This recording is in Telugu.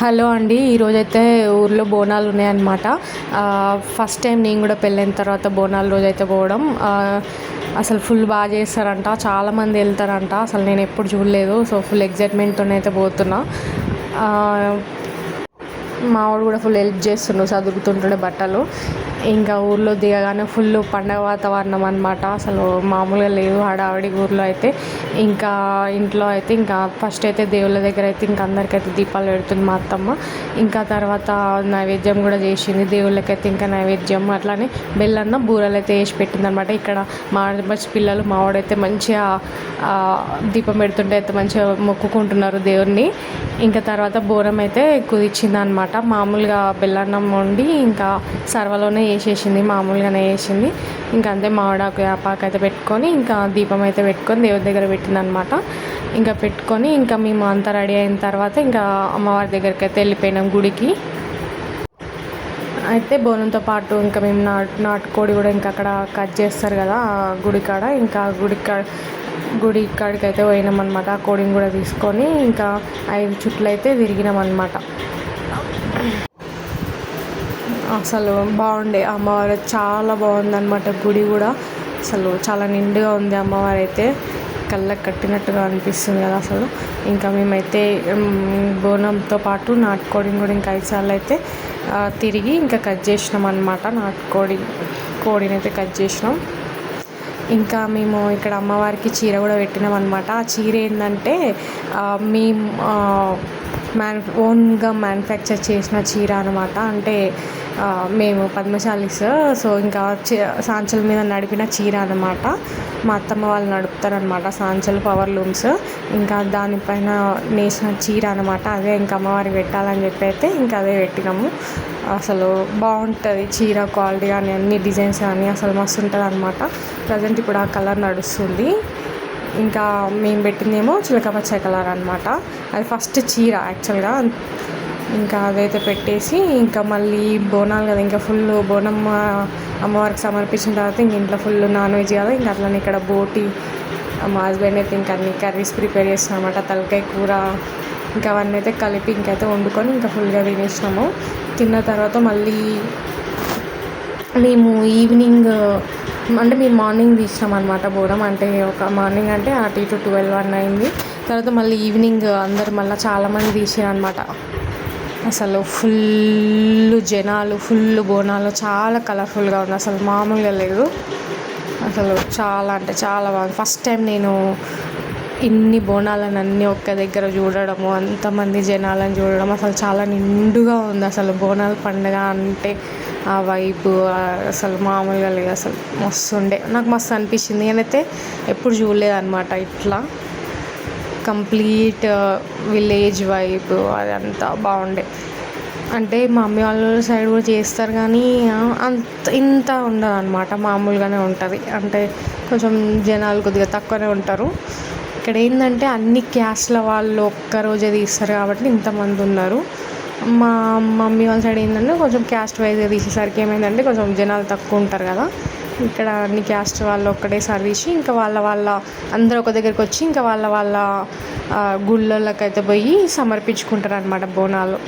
హలో అండి. ఈరోజైతే ఊర్లో బోనాలు ఉన్నాయన్నమాట. ఫస్ట్ టైం నేను కూడా పెళ్ళైన తర్వాత బోనాల రోజైతే పోవడం. అసలు ఫుల్ బాగా చేస్తారంట, చాలామంది వెళ్తారంట. అసలు నేను ఎప్పుడు చూడలేదు. సో ఫుల్ ఎగ్జైట్మెంట్తో అయితే పోతున్నా. మావాడు కూడా ఫుల్ హెల్ప్ చేస్తుండు, చదువుతుంటుండే బట్టలు. ఇంకా ఊర్లో దిగగానే ఫుల్ పండగ వాతావరణం అనమాట. అసలు మామూలుగా లేదు హడావిడి ఊర్లో అయితే. ఇంకా ఇంట్లో అయితే ఇంకా ఫస్ట్ అయితే దేవుళ్ళ దగ్గర అయితే ఇంకా అందరికైతే దీపాలు పెడుతుంది మా అత్తమ్మ. ఇంకా తర్వాత నైవేద్యం కూడా చేసింది దేవుళ్ళకైతే. ఇంకా నైవేద్యం అట్లానే బెల్లన్న బూరలు అయితే వేసి పెట్టింది అనమాట. ఇక్కడ మా ఆడపడుచు పిల్లలు మావాడైతే మంచిగా దీపం పెడుతుంటే అయితే మంచిగా మొక్కుకుంటున్నారు దేవుడిని. ఇంకా తర్వాత బోరం అయితే కుదిర్చింది అనమాట. మామూలుగా బెల్లన్నం వండి ఇంకా సర్వలోనే వేసేసింది, మామూలుగానే వేసింది. ఇంకా అంతే మామిడాకు యాపాకు అయితే పెట్టుకొని ఇంకా దీపం అయితే పెట్టుకొని దేవుడి దగ్గర పెట్టింది అనమాట. ఇంకా పెట్టుకొని ఇంకా మేము అంతా రెడీ అయిన తర్వాత ఇంకా అమ్మవారి దగ్గరికి అయితే వెళ్ళిపోయినాం గుడికి. అయితే బోనంతో పాటు ఇంకా మేము నాటుకోడి కూడా ఇంకా అక్కడ కట్ చేస్తారు కదా గుడి కాడ. ఇంకా గుడి కాడికి అయితే పోయినాం అనమాట. ఆ కోడిని కూడా తీసుకొని ఇంకా 5 చుట్లు అయితే తిరిగినాం అనమాట. అసలు బాగుండే అమ్మవారు, చాలా బాగుందన్నమాట గుడి కూడా. అసలు చాలా నిండుగా ఉంది అమ్మవారు అయితే, కళ్ళకి కట్టినట్టుగా అనిపిస్తుంది కదా అసలు. ఇంకా మేమైతే బోనంతో పాటు నాటుకోడిని కూడా ఇంకా 5 సార్లు అయితే తిరిగి ఇంకా కట్ చేసినాం అనమాట. కోడిని అయితే కట్ చేసినాం. ఇంకా మేము ఇక్కడ అమ్మవారికి చీర కూడా పెట్టినాం అనమాట. ఆ చీర ఏంటంటే మేము ఓన్గా మ్యానుఫ్యాక్చర్ చేసిన చీర అనమాట. అంటే మేము పద్మశాలీస్, సో ఇంకా సాంచల మీద నడిపిన చీర అనమాట. మా అత్తమ్మ వాళ్ళు నడుపుతారనమాట సాంచలు, పవర్ లూమ్స్. ఇంకా దానిపైన నేసిన చీర అనమాట. అదే ఇంకా అమ్మవారికి పెట్టాలని చెప్పి అయితే ఇంకా అదే పెట్టినాము. అసలు బాగుంటుంది చీర క్వాలిటీ కానీ అన్ని డిజైన్స్ కానీ అసలు మస్తు ఉంటుంది అనమాట. ప్రజెంట్ ఇప్పుడు ఆ కలర్ నడుస్తుంది. ఇంకా మేము పెట్టిందేమో చిలక పచ్చ కలర్ అనమాట. అది ఫస్ట్ చీర యాక్చువల్గా. ఇంకా అదైతే పెట్టేసి ఇంకా మళ్ళీ బోనాలు కదా, ఇంకా ఫుల్ బోనం అమ్మవారికి సమర్పించిన తర్వాత ఇంక ఇంట్లో ఫుల్ నాన్ వెజ్ కదా. ఇంకా అట్లనే ఇక్కడ బోటి మా హస్బెండ్ అయితే ఇంకా అన్ని కర్రీస్ ప్రిపేర్ చేస్తున్నాం అనమాట. తలకాయ కూర ఇంకా అవన్నీ అయితే కలిపి ఇంకైతే వండుకొని ఇంకా ఫుల్గా తినేసినాము. తిన్న తర్వాత మళ్ళీ మేము ఈవినింగ్ అంటే మేము మార్నింగ్ తీసినాం అనమాట బోనం. అంటే ఒక మార్నింగ్ అంటే అటు ఇటు 12 అయింది. తర్వాత మళ్ళీ ఈవినింగ్ అందరు మళ్ళీ చాలామంది తీసారు అనమాట. అసలు ఫుల్ జనాలు, ఫుల్ బోనాలు, చాలా కలర్ఫుల్గా ఉంది. అసలు మామూలుగా లేదు. అసలు చాలా అంటే చాలా బాగుంది. ఫస్ట్ టైం నేను ఇన్ని బోనాలను అన్నీ ఒక్క దగ్గర చూడడము, అంతమంది జనాలను చూడడం, అసలు చాలా నిండుగా ఉంది. అసలు బోనాల పండుగ అంటే ఆ వైబ్ అసలు మామూలుగా లేదు. అసలు మస్తు ఉండే, నాకు మస్తు అనిపించింది. నేనైతే ఎప్పుడు చూడలేదన్నమాట ఇట్లా కంప్లీట్ విలేజ్ వైబ్. అదంతా బాగుండే. అంటే మా మమ్మీ వాళ్ళ సైడ్ కూడా చేస్తారు కానీ ఇంత ఉండదు అనమాట, మామూలుగానే ఉంటుంది. అంటే కొంచెం జనాలు కొద్దిగా తక్కువనే ఉంటారు. ఇక్కడ ఏంటంటే అన్ని క్యాస్ట్ల వాళ్ళు ఒక్కరోజే తీస్తారు కాబట్టి ఇంతమంది ఉన్నారు. మా మమ్మీ వాళ్ళ సైడ్ ఏంటంటే కొంచెం క్యాస్ట్ వైజ్గా తీసేసరికి ఏమైందంటే కొంచెం జనాలు తక్కువ ఉంటారు కదా. ఇక్కడ అన్ని క్యాస్ట్ వాళ్ళు ఒక్కటే సర్వీసి ఇంకా వాళ్ళ అందరూ ఒక దగ్గరికి వచ్చి ఇంకా వాళ్ళ గుళ్ళకైతే పోయి సమర్పించుకుంటారు అనమాట బోనాలు.